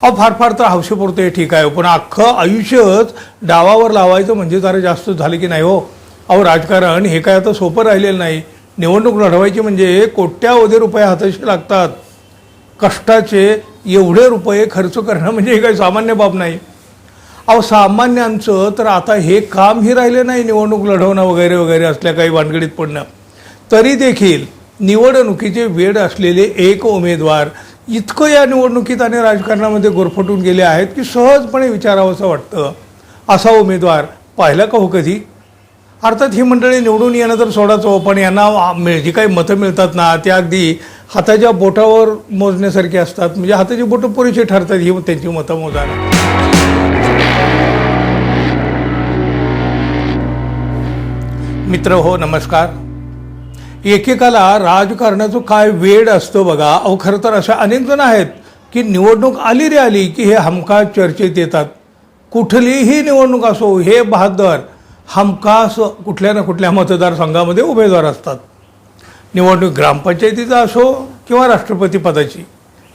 फार फार तर हौसेपुरतं हे ठीक आहे, पण अख्खं आयुष्यच डावावर लावायचं म्हणजे जरा जास्त झालं की नाही हो. राजकारण हे काय आता सोपं राहिलेलं नाही. निवडणूक लढवायची म्हणजे कोट्यावधी रुपये हाताशी लागतात. कष्टाचे एवढे रुपये खर्च करणं म्हणजे हे काही सामान्य बाब नाही. सामान्यांचं तर आता हे कामही राहिलं नाही, निवडणूक लढवणं वगैरे वगैरे असल्या काही भानगडीत पडणं. तरी देखील निवडणुकीचे वेड असलेले एक उमेदवार इतकं या निवडणुकीत आणि राजकारणामध्ये गुरफटून गेले आहेत की सहजपणे विचारावंसं वाटतं. असा उमेदवार पाहिला का हो कधी? अर्थात ही मंडळी निवडून येणं तर सोडाच, पण यांना जी काही मतं मिळतात ना ते अगदी हाताच्या बोटावर मोजण्यासारखी असतात. म्हणजे हाताची बोटं पुरेशी ठरतात ही त्यांची मतं मोजायला. मित्र हो, नमस्कार. एकेकाला राजकारणाचं काय वेड असतं बघा. खरं तर अशा अनेक जण आहेत की निवडणूक आली रे आली की हे हमखास चर्चेत येतात. कुठलीही निवडणूक असो, हे बहादर हमखास कुठल्या ना कुठल्या मतदारसंघामध्ये उमेदवार असतात. निवडणूक ग्रामपंचायतीचा असो किंवा राष्ट्रपती पदाची,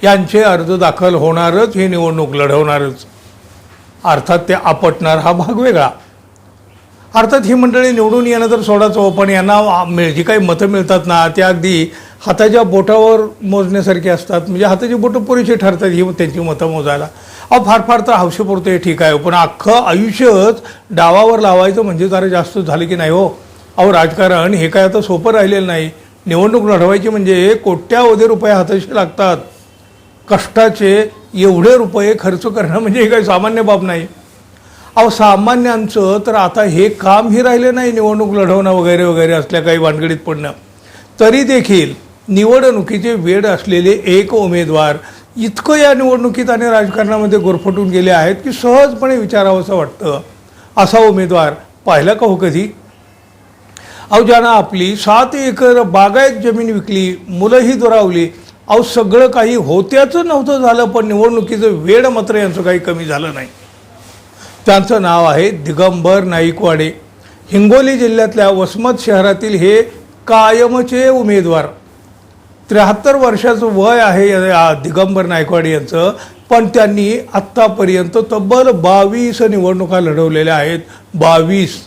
यांचे अर्ज दाखल होणारच, हे निवडणूक लढवणारच. अर्थात ते आपटणार हा भाग वेगळा. अर्थात ही मंडळी निवडून येणं तर सोडाच, पण यांना जी काही मतं मिळतात ना ते अगदी हाताच्या बोटावर मोजण्यासारखी असतात. म्हणजे हाताची बोटं पुरेशी ठरतात ही त्यांची मतं मोजायला. फार फार तर हौसेपुरतं हे ठीक आहे, पण अख्खं आयुष्यच डावावर लावायचं म्हणजे जरा जास्त झालं की नाही हो. राजकारण हे काय आता सोपं राहिलेलं नाही. निवडणूक लढवायची म्हणजे कोट्यावधी रुपये हाताशी लागतात. कष्टाचे एवढे रुपये खर्च करणं म्हणजे हे काही सामान्य बाब नाही. सामान्यांचं तर आता हे कामही राहिलं नाही, निवडणूक लढवणं वगैरे वगैरे असल्या काही भानगडीत पडणं. तरी देखील निवडणुकीचे वेड असलेले एक उमेदवार इतकं या निवडणुकीत आणि राजकारणामध्ये गुरफटून गेले आहेत की सहजपणे विचारावंसं वाटतं. असा उमेदवार पाहिला का हो कधी? ज्यानं आपली 7 एकर बागायत जमीन विकली, मुलंही दुरावली. सगळं काही होत्याचं नव्हतं झालं, पण निवडणुकीचं वेड मात्र यांचं काही कमी झालं नाही. त्यांचं नाव आहे दिगंबर नाईकवाडे. हिंगोली जिल्ह्यातल्या वसमत शहरातील हे कायमचे उमेदवार. 73 वर्षाचं वय आहे या दिगंबर नाईकवाडे यांचं, पण त्यांनी आत्तापर्यंत तब्बल 22 निवडणुका लढवलेल्या आहेत. 22.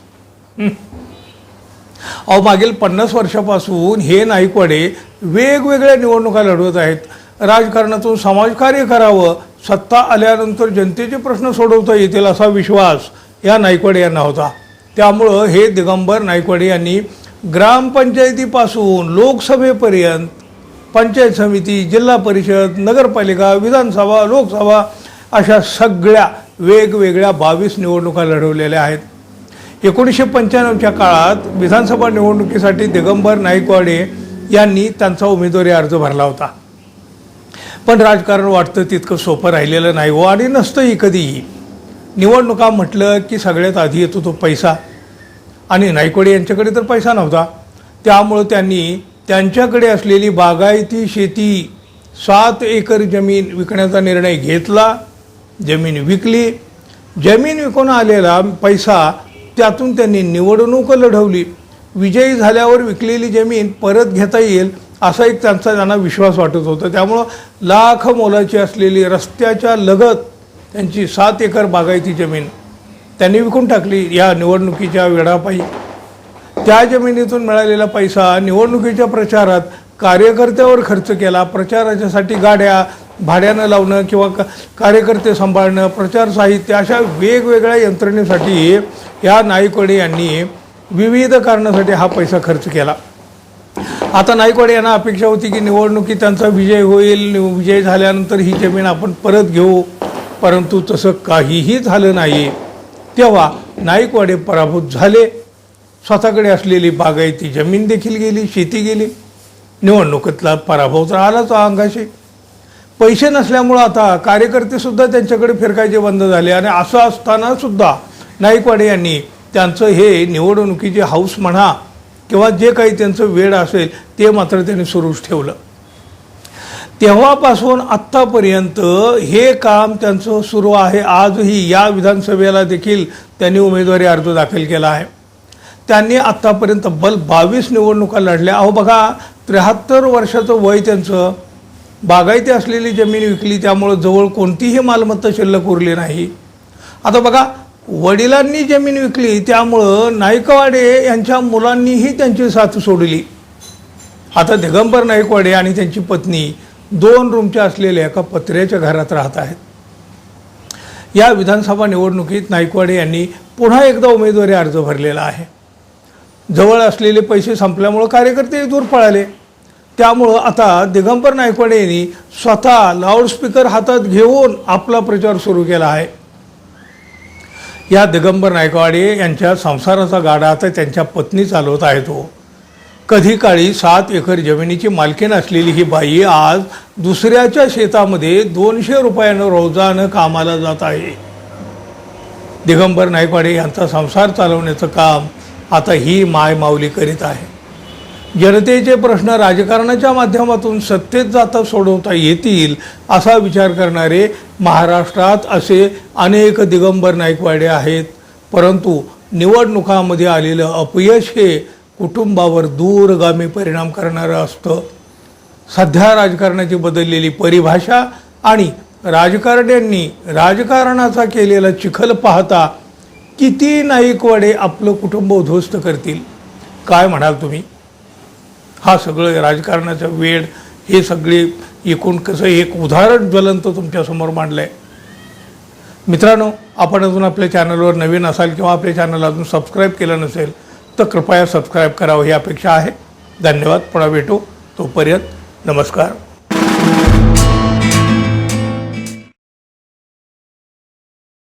मागील 50 वर्षापासून हे नाईकवाडे वेगवेगळ्या निवडणुका लढवत आहेत. राजकारणातून समाजकार्य करावं, सत्ता आल्यानंतर जनतेचे प्रश्न सोडवता येतील असा विश्वास या नाईकवाडे यांना होता. त्यामुळं हे दिगंबर नाईकवाडे यांनी ग्रामपंचायतीपासून लोकसभेपर्यंत, पंचायत समिती, जिल्हा परिषद, नगरपालिका, विधानसभा, लोकसभा अशा सगळ्या वेगवेगळ्या 22 निवडणुका लढवलेल्या आहेत. 1995च्या काळात विधानसभा निवडणुकीसाठी दिगंबर नाईकवाडे यांनी त्यांचा उमेदवारी अर्ज भरला होता. पण राजकारण वाटतं तितकं सोपं राहिलेलं नाही हो, आणि नसतंही कधीही. निवडणुका म्हटलं की सगळ्यात आधी येतो तो पैसा, आणि नाईकवाडे यांच्याकडे तर पैसा नव्हता. त्यामुळं त्यांनी त्यांच्याकडे असलेली बागायती शेती 7 एकर जमीन विकण्याचा निर्णय घेतला. जमीन विकली. जमीन विकून आलेला पैसा त्यातून त्यांनी निवडणूक लढवली. विजयी झाल्यावर विकलेली जमीन परत घेता येईल असा एक त्यांना विश्वास वाटत होता. त्यामुळं लाख मोलाची असलेली रस्त्याच्या लगत त्यांची 7 एकर बागायती जमीन त्यांनी विकून टाकली या निवडणुकीच्या वेळापायी. त्या जमिनीतून मिळालेला पैसा निवडणुकीच्या प्रचारात कार्यकर्त्यावर खर्च केला. प्रचाराच्यासाठी गाड्या भाड्यानं लावणं किंवा कार्यकर्ते सांभाळणं, प्रचार साहित्य अशा वेगवेगळ्या यंत्रणेसाठी या नाईकवाडे यांनी विविध कारणासाठी हा पैसा खर्च केला. आता नाईकवाडे यांना अपेक्षा होती की निवडणुकीत त्यांचा विजय होईल, विजय झाल्यानंतर ही जमीन आपण परत घेऊ, परंतु तसं काहीही झालं नाही. तेव्हा नाईकवाडे पराभूत झाले. स्वतःकडे असलेली बागायती जमीन देखील गेली, शेती गेली. निवडणुकीतला पराभव तर आलाच अंगाशी. पैसे नसल्यामुळं आता कार्यकर्तेसुद्धा त्यांच्याकडे फिरकायचे बंद झाले. आणि असं असताना सुद्धा नाईकवाडे यांनी त्यांचं हे निवडणुकीची हौस म्हणा किंवा जे काही त्यांचं वेळ असेल ते मात्र त्यांनी सुरूच ठेवलं. तेव्हापासून आत्तापर्यंत हे काम त्यांचं सुरू आहे. आजही या विधानसभेला देखील त्यांनी उमेदवारी अर्ज दाखल केला आहे. त्यांनी आत्तापर्यंत तब्बल 22 निवडणुका लढल्या. बघा, 73 वर्षाचं वय त्यांचं, बागायती असलेली जमीन विकली, त्यामुळं जवळ कोणतीही मालमत्ता शिल्लक उरली नाही. आता बघा, वडिलांनी जमीन विकली त्यामुळं नाईकवाडे यांच्या मुलांनीही त्यांची साथ सोडली. आता दिगंबर नाईकवाडे आणि त्यांची पत्नी 2 रूमच्या असलेल्या एका पत्र्याच्या घरात राहत आहेत. या विधानसभा निवडणुकीत नाईकवाडे यांनी पुन्हा एकदा उमेदवारी अर्ज भरलेला आहे. जवळ असलेले पैसे संपल्यामुळं कार्यकर्ते दूर पळाले. त्यामुळं आता दिगंबर नाईकवाडे यांनी स्वतः लाऊडस्पीकर हातात घेऊन आपला प्रचार सुरू केला आहे. या दिगंबर नाईकवाडे यांच्या संसाराचा गाडा आता त्यांच्या पत्नी चालवत आहेत. कधी काळी 7 एकर जमिनीची मालकीण असलेली ही बाई आज दुसऱ्याच्या शेतामध्ये 200 रुपयानं रोजानं कामाला जात आहे. दिगंबर नाईकवाडे यांचा संसार चालवण्याचं काम आता ही माय माऊली करीत आहे. जनतेचे प्रश्न राजकारणाच्या माध्यमातून सत्तेत जाता सोडवता येतील असा विचार करणारे महाराष्ट्रात असे अनेक दिगंबर नाईकवाडे आहेत. परंतु निवडणुकांमध्ये आलेलं अपयश हे कुटुंबावर दूरगामी परिणाम करणारं असतं. सध्या राजकारणाची बदललेली परिभाषा आणि राजकारण्यांनी राजकारणाचा केलेला चिखल पाहता किती नाईकवाडे आपलं कुटुंब उद्ध्वस्त करतील? काय म्हणाल तुम्ही? हा सगळं राजकारणाचा वेळ, हे सगळे एकूण कसं एक उदाहरण ज्वलंत तुमच्यासमोर मांडलं आहे. मित्रांनो, आपण अजून आपल्या चॅनलवर नवीन असाल किंवा आपल्या चॅनल अजून सबस्क्राईब केलं नसेल तर कृपया सबस्क्राईब करावं ही अपेक्षा आहे. धन्यवाद. पुन्हा भेटू. तोपर्यंत नमस्कार.